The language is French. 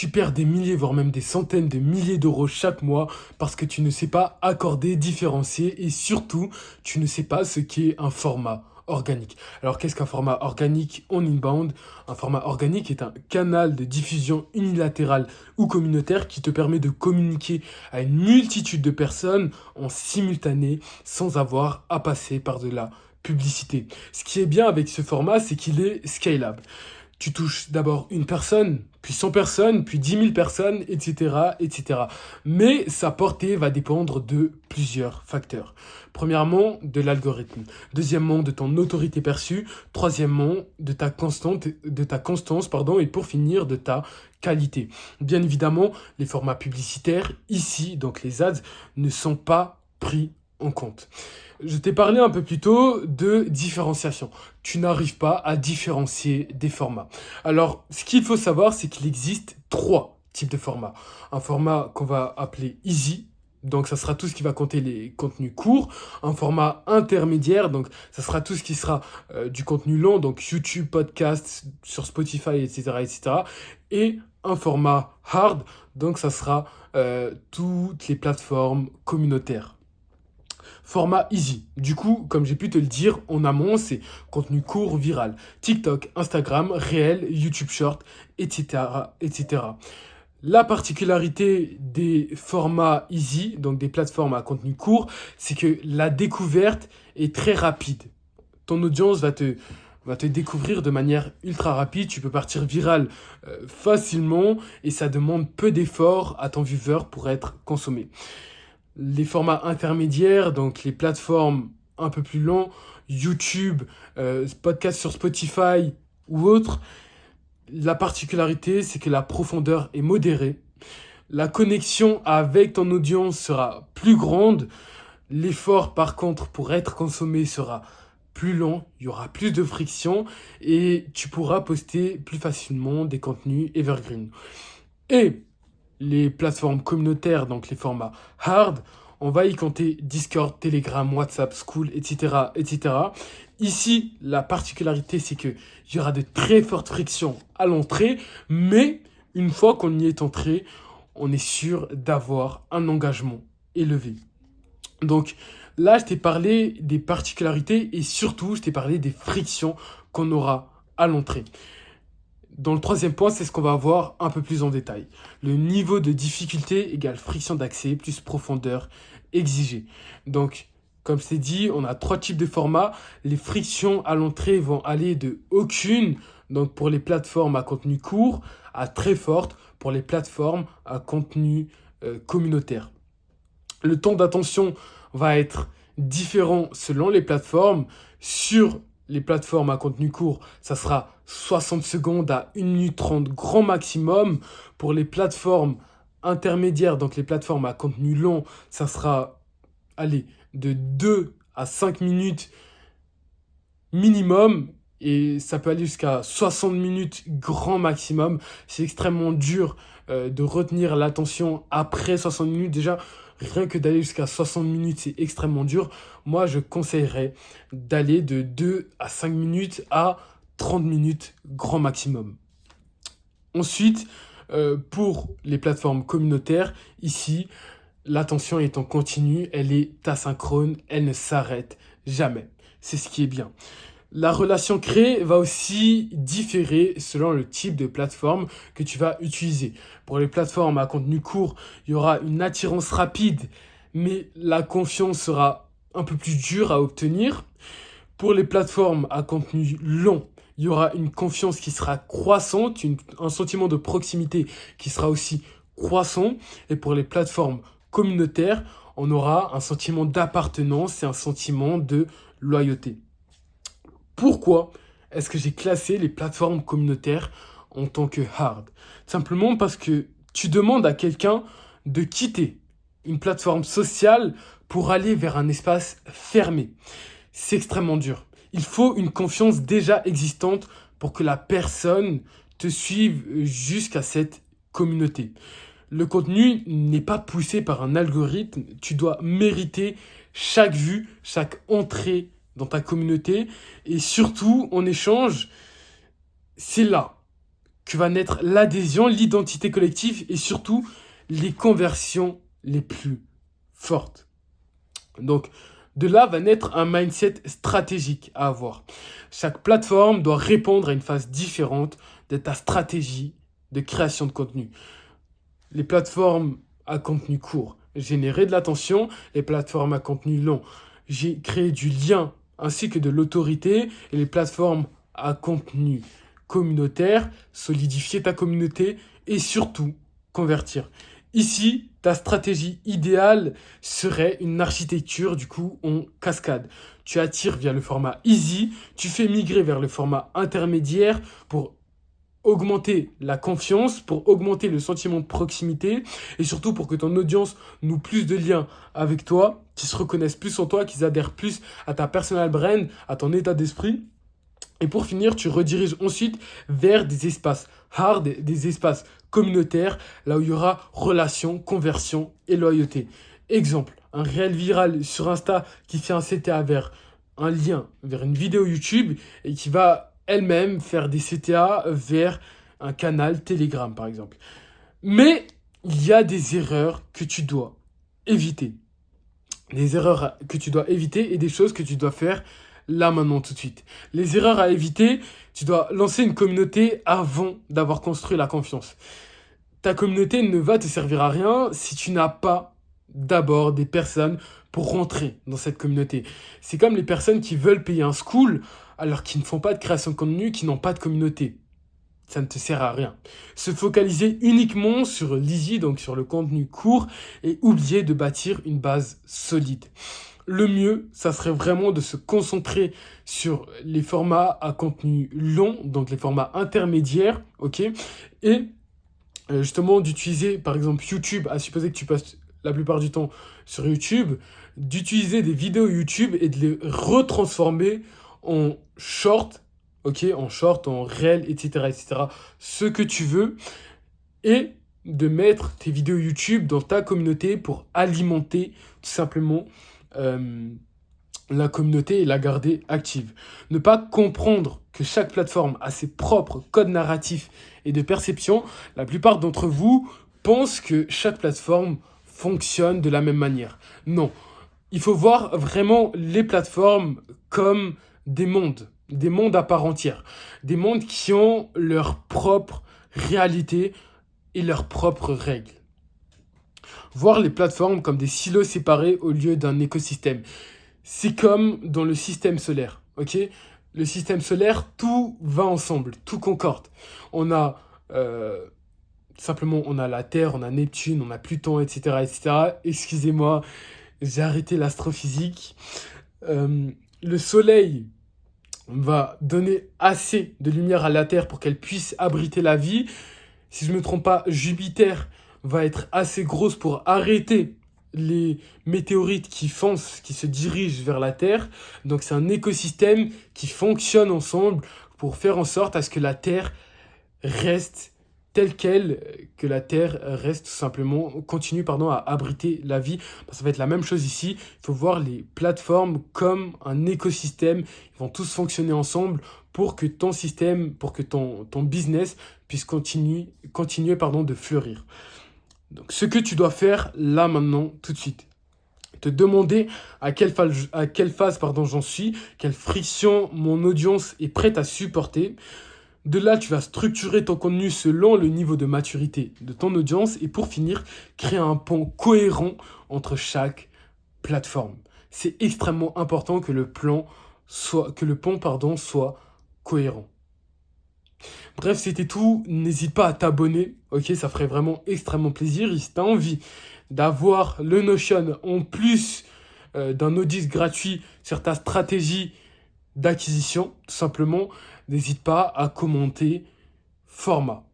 Tu perds des milliers, voire même des centaines de milliers d'euros chaque mois parce que tu ne sais pas accorder, différencier et surtout, tu ne sais pas ce qu'est un format organique. Alors qu'est-ce qu'un format organique en inbound? Un format organique est un canal de diffusion unilatérale ou communautaire qui te permet de communiquer à une multitude de personnes en simultané sans avoir à passer par de la publicité. Ce qui est bien avec ce format, c'est qu'il est scalable. Tu touches d'abord une personne, puis 100 personnes, puis 10 000 personnes, etc., etc. Mais sa portée va dépendre de plusieurs facteurs. Premièrement, de l'algorithme. Deuxièmement, de ton autorité perçue. Troisièmement, de ta constance, pardon, et pour finir, de ta qualité. Bien évidemment, les formats publicitaires, ici, donc les ads, ne sont pas pris en compte. Je t'ai parlé un peu plus tôt de différenciation. Tu n'arrives pas à différencier des formats. Alors, ce qu'il faut savoir, c'est qu'il existe trois types de formats. Un format qu'on va appeler easy, donc ça sera tout ce qui va compter les contenus courts. Un format intermédiaire, donc ça sera tout ce qui sera du contenu long, donc YouTube, podcast, sur Spotify, etc., etc. Et un format hard, donc ça sera toutes les plateformes communautaires. Format easy. Du coup, comme j'ai pu te le dire en amont, c'est contenu court, viral. TikTok, Instagram, réel, YouTube Short, etc., etc. La particularité des formats easy, donc des plateformes à contenu court, c'est que la découverte est très rapide. Ton audience va te découvrir de manière ultra rapide. Tu peux partir viral facilement et ça demande peu d'efforts à ton viewer pour être consommé. Les formats intermédiaires, donc les plateformes un peu plus longs, YouTube, podcast sur Spotify ou autres, la particularité, c'est que la profondeur est modérée. La connexion avec ton audience sera plus grande. L'effort, par contre, pour être consommé sera plus long. Il y aura plus de friction et tu pourras poster plus facilement des contenus evergreen. Et les plateformes communautaires, donc les formats hard, on va y compter Discord, Telegram, WhatsApp, School, etc., etc. Ici, la particularité, c'est qu'il y aura de très fortes frictions à l'entrée, mais une fois qu'on y est entré, on est sûr d'avoir un engagement élevé. Donc là, je t'ai parlé des particularités et surtout, je t'ai parlé des frictions qu'on aura à l'entrée. Dans le troisième point, c'est ce qu'on va voir un peu plus en détail. Le niveau de difficulté égale friction d'accès plus profondeur exigée. Donc, comme c'est dit, on a trois types de formats. Les frictions à l'entrée vont aller de aucune, donc pour les plateformes à contenu court, à très forte pour les plateformes à contenu communautaire. Le temps d'attention va être différent selon les plateformes. Sur les plateformes à contenu court, ça sera 60 secondes à 1 minute 30 grand maximum. Pour les plateformes intermédiaires, donc les plateformes à contenu long, ça sera allez, de 2 à 5 minutes minimum. Et ça peut aller jusqu'à 60 minutes grand maximum. C'est extrêmement dur de retenir l'attention après 60 minutes. Déjà, rien que d'aller jusqu'à 60 minutes, c'est extrêmement dur. Moi, je conseillerais d'aller de 2 à 5 minutes à 30 minutes grand maximum. Ensuite, pour les plateformes communautaires, ici, l'attention est en continu, elle est asynchrone, elle ne s'arrête jamais. C'est ce qui est bien. La relation créée va aussi différer selon le type de plateforme que tu vas utiliser. Pour les plateformes à contenu court, il y aura une attirance rapide, mais la confiance sera un peu plus dure à obtenir. Pour les plateformes à contenu long, il y aura une confiance qui sera croissante, un sentiment de proximité qui sera aussi croissant. Et pour les plateformes communautaires, on aura un sentiment d'appartenance et un sentiment de loyauté. Pourquoi est-ce que j'ai classé les plateformes communautaires en tant que hard? Simplement parce que tu demandes à quelqu'un de quitter une plateforme sociale pour aller vers un espace fermé. C'est extrêmement dur. Il faut une confiance déjà existante pour que la personne te suive jusqu'à cette communauté. Le contenu n'est pas poussé par un algorithme. Tu dois mériter chaque vue, chaque entrée dans ta communauté. Et surtout, en échange, c'est là que va naître l'adhésion, l'identité collective et surtout les conversions les plus fortes. Donc, de là va naître un mindset stratégique à avoir. Chaque plateforme doit répondre à une phase différente de ta stratégie de création de contenu. Les plateformes à contenu court, générer de l'attention, les plateformes à contenu long, j'ai créé du lien ainsi que de l'autorité, et les plateformes à contenu communautaire, solidifier ta communauté et surtout convertir. Ici, ta stratégie idéale serait une architecture du coup en cascade. Tu attires via le format easy, tu fais migrer vers le format intermédiaire pour augmenter la confiance, pour augmenter le sentiment de proximité et surtout pour que ton audience noue plus de liens avec toi, qu'ils se reconnaissent plus en toi, qu'ils adhèrent plus à ta personal brand, à ton état d'esprit. Et pour finir, tu rediriges ensuite vers des espaces hard, des espaces communautaires, là où il y aura relation, conversion et loyauté. Exemple, un réel viral sur Insta qui fait un CTA vers un lien vers une vidéo YouTube et qui va elle-même faire des CTA vers un canal Telegram, par exemple. Mais il y a des erreurs que tu dois éviter. Des erreurs que tu dois éviter et des choses que tu dois faire là, maintenant, tout de suite. Les erreurs à éviter, tu dois lancer une communauté avant d'avoir construit la confiance. Ta communauté ne va te servir à rien si tu n'as pas d'abord des personnes pour rentrer dans cette communauté. C'est comme les personnes qui veulent payer un school alors qu'ils ne font pas de création de contenu, qui n'ont pas de communauté. Ça ne te sert à rien. Se focaliser uniquement sur l'easy, donc sur le contenu court, et oublier de bâtir une base solide. Le mieux, ça serait vraiment de se concentrer sur les formats à contenu long, donc les formats intermédiaires, ok, et justement d'utiliser par exemple YouTube, à supposer que tu passes la plupart du temps sur YouTube, d'utiliser des vidéos YouTube et de les retransformer en short, ok, en short, en réel, etc., ce que tu veux, et de mettre tes vidéos YouTube dans ta communauté pour alimenter tout simplement la communauté et la garder active. Ne pas comprendre que chaque plateforme a ses propres codes narratifs et de perception. La plupart d'entre vous pensent que chaque plateforme fonctionne de la même manière. Non, il faut voir vraiment les plateformes comme des mondes à part entière, des mondes qui ont leur propre réalité et leurs propres règles. Voir les plateformes comme des silos séparés au lieu d'un écosystème. C'est comme dans le système solaire, ok ? Le système solaire, tout va ensemble, tout concorde. On a simplement, on a la Terre, on a Neptune, on a Pluton, etc. Excusez-moi, j'ai arrêté l'astrophysique. Le Soleil va donner assez de lumière à la Terre pour qu'elle puisse abriter la vie. Si je ne me trompe pas, Jupiter va être assez grosse pour arrêter les météorites qui foncent, qui se dirigent vers la Terre. Donc c'est un écosystème qui fonctionne ensemble pour faire en sorte à ce que la Terre reste telle qu'elle, que la Terre reste tout simplement, continue à abriter la vie. Ça va être la même chose ici. Il faut voir les plateformes comme un écosystème. Ils vont tous fonctionner ensemble pour que ton système, pour que ton business puisse continuer de fleurir. Donc, ce que tu dois faire là, maintenant, tout de suite, te demander à quelle phase j'en suis, quelle friction mon audience est prête à supporter. De là, tu vas structurer ton contenu selon le niveau de maturité de ton audience et pour finir, créer un pont cohérent entre chaque plateforme. C'est extrêmement important que le pont soit cohérent. Bref, c'était tout. N'hésite pas à t'abonner, ok? Ça ferait vraiment extrêmement plaisir. Et si tu as envie d'avoir le Notion en plus d'un audit gratuit sur ta stratégie d'acquisition, tout simplement, n'hésite pas à commenter format.